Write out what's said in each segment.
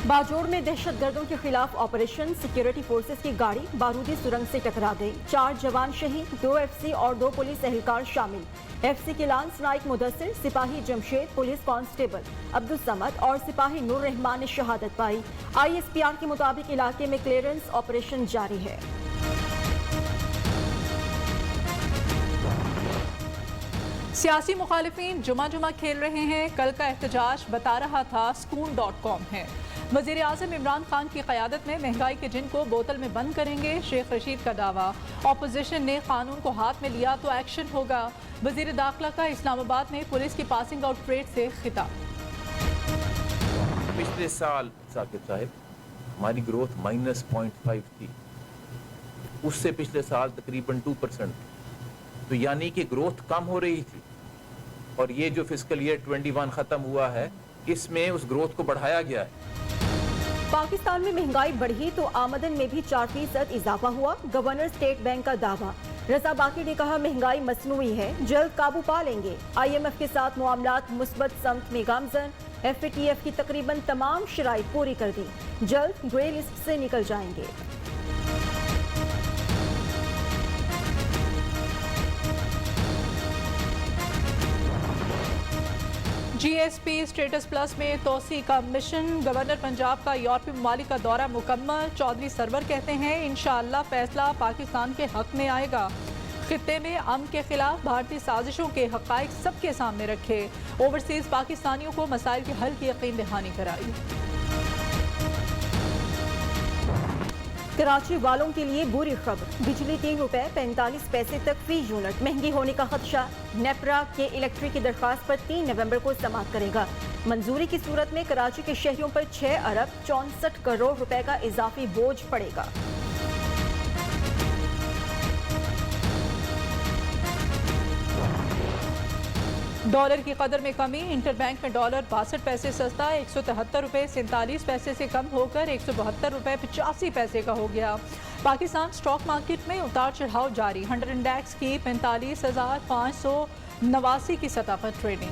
बाजोड़ में दहशत गर्दों के खिलाफ ऑपरेशन, सिक्योरिटी फोर्सेस की गाड़ी बारूदी सुरंग से टकरा गई। 4 जवान शहीद, 2 एफसी और 2 पुलिस एहलकार शामिल। एफसी के लांस नाइक मुदस्सिर, सिपाही जमशेद, पुलिस कांस्टेबल अब्दुल समद और सिपाही नूर रहमान ने शहादत पाई। ISPR के मुताबिक इलाके में क्लियरेंस ऑपरेशन जारी है। सियासी मुखालिफिन जुमा खेल रहे हैं। कल का एहतजाज बता रहा था Skoon.com है। वज़ीर आज़म इमरान खान की क़यादत में महंगाई के जिन को बोतल में बंद करेंगे, शेख रशीद का दावा। अपोजिशन ने कानून को हाथ में लिया तो एक्शन होगा। वज़ीर दाखिला का इस्लामाबाद में पुलिस की पासिंग आउट परेड से खिताब। पिछले साल साकिब साहब हमारी ग्रोथ -0.5 थी, उससे पिछले साल तकरीबन 2%, तो यानी कि ग्रोथ कम हो रही थी। और ये जो फिस्कल ईयर 21 ख़त्म हुआ है, इसमें उस ग्रोथ को बढ़ाया गया है। पाकिस्तान में महंगाई बढ़ी तो आमदन में भी 4% इजाफा हुआ। गवर्नर स्टेट बैंक का दावा। रजा बाकी ने कहा महंगाई मसनूई है, जल्द काबू पा लेंगे। IMF के साथ मामलात मुस्बत समत में गामजन। FATF की तकरीबन तमाम शराइत पूरी कर दी, जल्द ग्रे लिस्ट से निकल जाएंगे। GSP स्टेटस प्लस में तोसी का मिशन। गवर्नर पंजाब का यूरोपीय ममालिक का दौरा मुकम्मल। चौधरी सरवर कहते हैं इंशाअल्लाह फैसला पाकिस्तान के हक में आएगा। खित्ते में अमन के खिलाफ भारतीय साजिशों के हक़ाइक़ सबके सामने रखे। ओवरसीज पाकिस्तानियों को मसाइल के हल की यकीन दहानी कराई। कराची वालों के लिए बुरी खबर, बिजली ₹3.45 तक फी यूनिट महंगी होने का खदशा। नेपरा के इलेक्ट्रिक की दरख्वास्त पर 3 नवंबर को समाअत करेगा। मंजूरी की सूरत में कराची के शहरियों पर 6 अरब 64 करोड़ रुपए का इजाफी बोझ पड़ेगा। डॉलर की कदर में कमी। इंटरबैंक में डॉलर 62 पैसे सस्ता, ₹173.47 से कम होकर ₹172.85 का हो गया। पाकिस्तान स्टॉक मार्केट में उतार चढ़ाव जारी। 100 इंडेक्स की 45,589 की सतह पर ट्रेडिंग।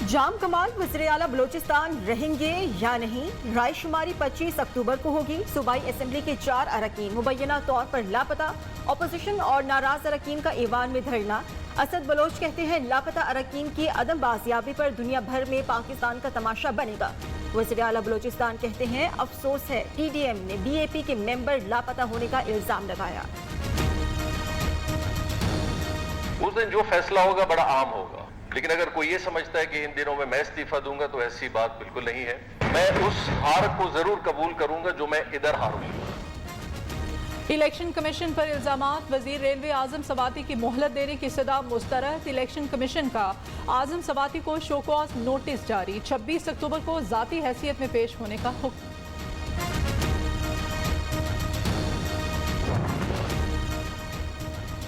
जाम कमाल, वज़ीर आला बलोचिस्तान रहेंगे या नहीं? राय शुमारी 25 अक्टूबर को होगी। सूबाई असेंबली के 4 अरकान मुबैना तौर पर लापता। अपोजिशन और नाराज अरकान का ईवान में धरना। असद बलोच कहते हैं लापता अरकान की अदम बाजियाबी पर दुनिया भर में पाकिस्तान का तमाशा बनेगा। वज़ीर आला बलोचिस्तान कहते हैं अफसोस है TDM ने BAP के मेंबर लापता होने का इल्जाम लगाया। उस दिन जो फैसला होगा बड़ा आम होगा, लेकिन अगर कोई ये समझता है कि इन दिनों में मैं इस्तीफा दूंगा तो ऐसी बात बिल्कुल नहीं है। मैं उस हार को जरूर कबूल करूंगा जो मैं इधर हारूंगा। इलेक्शन कमीशन पर इल्जामात। वजीर रेलवे आजम सवाती की मोहलत देने की सदा मुस्तरद। इलेक्शन कमीशन का आजम सवाती को शोकॉज नोटिस जारी। 26 अक्टूबर को जाती हैसियत में पेश होने का हुक्म।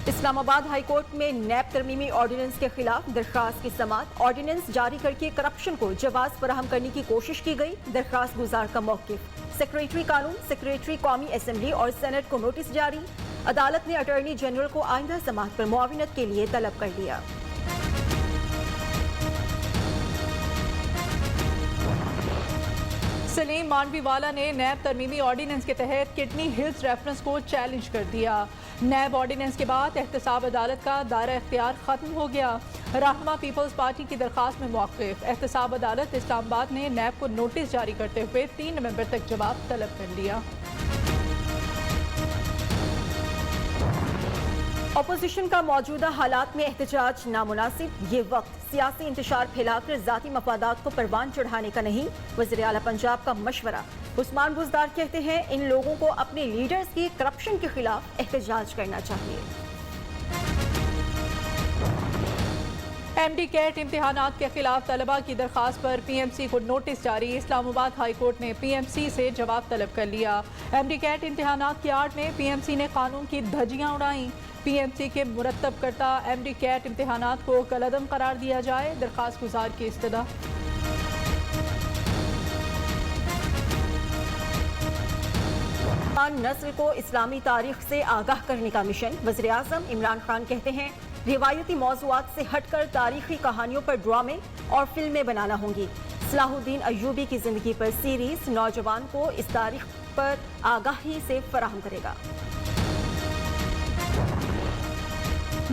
इस्लामाबाद हाई कोर्ट में नैब तरमीमी ऑर्डिनेंस के खिलाफ दरख्वास्त की समाअत। ऑर्डिनेंस जारी करके करप्शन को जवाब फराहम करने की कोशिश की गई। दरख्वास्त गुजार का मौकिफ। सेक्रेटरी कानून, सेक्रेटरी कौमी असेंबली और सेनेट को नोटिस जारी। अदालत ने अटॉर्नी जनरल को आइंदा समाअत पर मुआविनत के लिए तलब कर लिया। सलीम मांडवीवाला ने नैब तरमीमी ऑर्डिनेंस के तहत किडनी हिल्स रेफरेंस को चैलेंज कर दिया। नैब ऑर्डिनेंस के बाद एहतसाब अदालत का दायरा इख्तियार खत्म हो गया। रहनुमा पीपल्स पार्टी की दरख्वास्त में मौक़िफ़। एहतसाब अदालत इस्लामाबाद ने नैब को नोटिस जारी करते हुए 3 नवंबर तक जवाब तलब कर लिया। अपोजिशन का मौजूदा हालात में एहतजाज नामुनासिब। ये वक्त सियासी इंतशार फैलाकर ज़ाती मफादात को परवान चढ़ाने का नहीं। वज़ीर आला पंजाब का मशवरा। उस्मान बुज़दार कहते हैं इन लोगों को अपने लीडर्स की करप्शन के खिलाफ एहतजाज करना चाहिए। MD कैट इम्तिहानात के खिलाफ तलबा की दरख्वास्त पर PMC को नोटिस जारी। इस्लामाबाद हाई कोर्ट ने PMC से जवाब तलब कर लिया। MD कैट इम्तिहानात की आड़ में PMC ने कानून की धज्जियां उड़ाई। PMC के मुरतब करता MD कैट इम्तिहानात को कलअदम करार दिया जाए। दरख्वास्त गुजार की इस्तदा। नस्ल को इस्लामी तारीख से आगाह करने का मिशन। वज़ीर आज़म इमरान खान कहते हैं روایتی موضوعات سے ہٹ کر تاریخی کہانیوں پر ڈرامے اور فلمیں بنانا ہوں گی۔ صلاح الدین ایوبی کی زندگی پر سیریز نوجوان کو اس تاریخ پر آگاہی سے فراہم کرے گا۔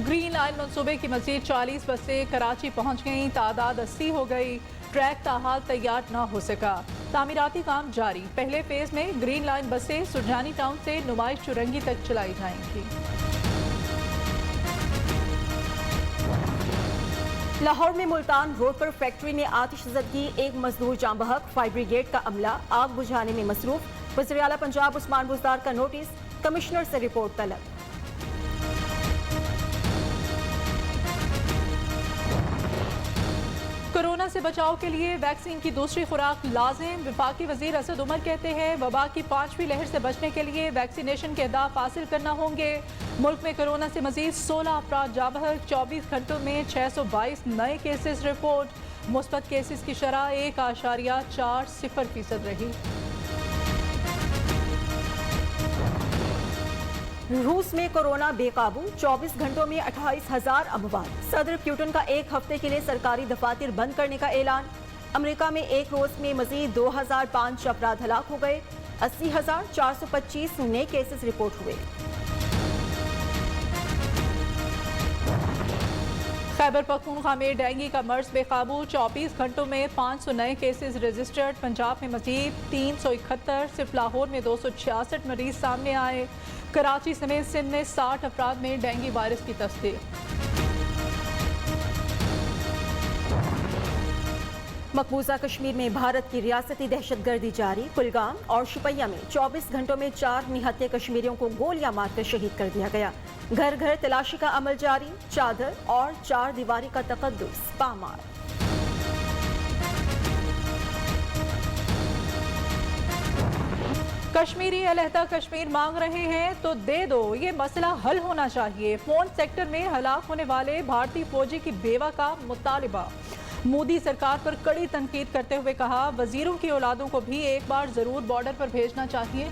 گرین لائن منصوبے کی مزید 40 بسیں کراچی پہنچ گئیں، تعداد 80 ہو گئی۔ ٹریک تاحال تیار نہ ہو سکا، تعمیراتی کام جاری۔ پہلے فیز میں گرین لائن بسیں سرجانی ٹاؤن سے نمائش چرنگی تک چلائی جائیں گی۔ لاہور میں ملتان روڈ پر فیکٹری نے آتش زدگی، ایک مزدور جاں بحق، فائر بریگیڈ کا عملہ آگ بجھانے میں مصروف۔ وزیر اعلیٰ پنجاب عثمان بزدار کا نوٹس، کمشنر سے رپورٹ طلب۔ کورونا سے بچاؤ کے لیے ویکسین کی دوسری خوراک لازم۔ وفاقی وزیر اسد عمر کہتے ہیں وبا کی 5ویں لہر سے بچنے کے لیے ویکسینیشن کے اہداف حاصل کرنا ہوں گے۔ ملک میں کورونا سے مزید 16 افراد جاں بحق، 24 گھنٹوں میں 622 نئے کیسز رپورٹ۔ مثبت کیسز کی شرح 1.40% رہی۔ روس میں کورونا بے قابو، 24 گھنٹوں میں 28,000 اموات۔ صدر پوٹن کا ایک ہفتے کے لیے سرکاری دفاتر بند کرنے کا اعلان۔ امریکہ میں ایک روز میں مزید 2005 افراد ہلاک ہو گئے، 80,425 نئے کیسز رپورٹ ہوئے۔ خیبر پختونخوا میں ڈینگی کا مرض بے قابو، 24 گھنٹوں میں 500 نئے کیسز رجسٹرڈ۔ پنجاب میں مزید 371، صرف لاہور میں 266 مریض سامنے آئے۔ کراچی سمیت سندھ میں 60 افراد میں ڈینگی وائرس کی تصدیق۔ مقبوضہ کشمیر میں بھارت کی ریاستی دہشت گردی جاری، کلگام اور شپیہ میں 24 گھنٹوں میں 4 نہتے کشمیریوں کو گولیاں مار کر شہید کر دیا گیا۔ گھر گھر تلاشی کا عمل جاری، چادر اور 4 دیواری کا تقدس پامال۔ کشمیری علیحدہ کشمیر مانگ رہے ہیں تو دے دو، یہ مسئلہ حل ہونا چاہیے۔ پونچھ سیکٹر میں ہلاک ہونے والے بھارتی فوجی کی بیوہ کا مطالبہ۔ مودی سرکار پر کڑی تنقید کرتے ہوئے کہا وزیروں کی اولادوں کو بھی ایک بار ضرور بارڈر پر بھیجنا چاہیے۔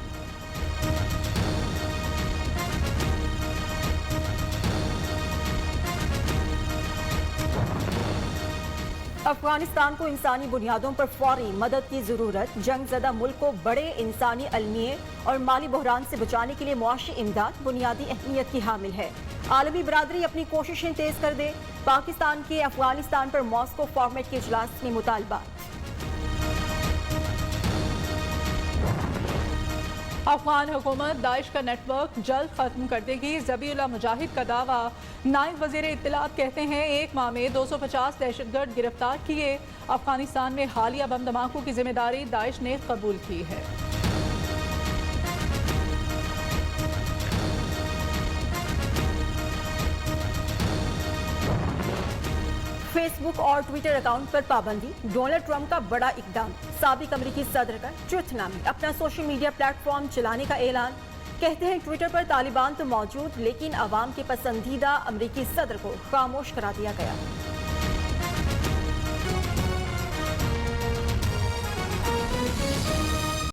افغانستان کو انسانی بنیادوں پر فوری مدد کی ضرورت، جنگ زدہ ملک کو بڑے انسانی المیے اور مالی بحران سے بچانے کے لیے معاشی امداد بنیادی اہمیت کی حامل ہے۔ عالمی برادری اپنی کوششیں تیز کر دے، پاکستان کے افغانستان پر ماسکو فارمیٹ کے اجلاس میں مطالبات۔ افغان حکومت داعش کا نیٹ ورک جلد ختم کر دے گی، ذبیح اللہ مجاہد کا دعویٰ۔ نائب وزیر اطلاعات کہتے ہیں 1 ماہ میں 250 دہشت گرد گرفتار کیے۔ افغانستان میں حالیہ بم دھماکوں کی ذمہ داری داعش نے قبول کی ہے۔ فیس بک اور ٹویٹر اکاؤنٹ پر پابندی، ڈونلڈ ٹرمپ کا بڑا اقدام۔ سابق امریکی صدر کا ٹروتھ نامی اپنا سوشل میڈیا پلیٹ فارم چلانے کا اعلان۔ کہتے ہیں ٹویٹر پر طالبان تو موجود، لیکن عوام کے پسندیدہ امریکی صدر کو خاموش کرا دیا گیا۔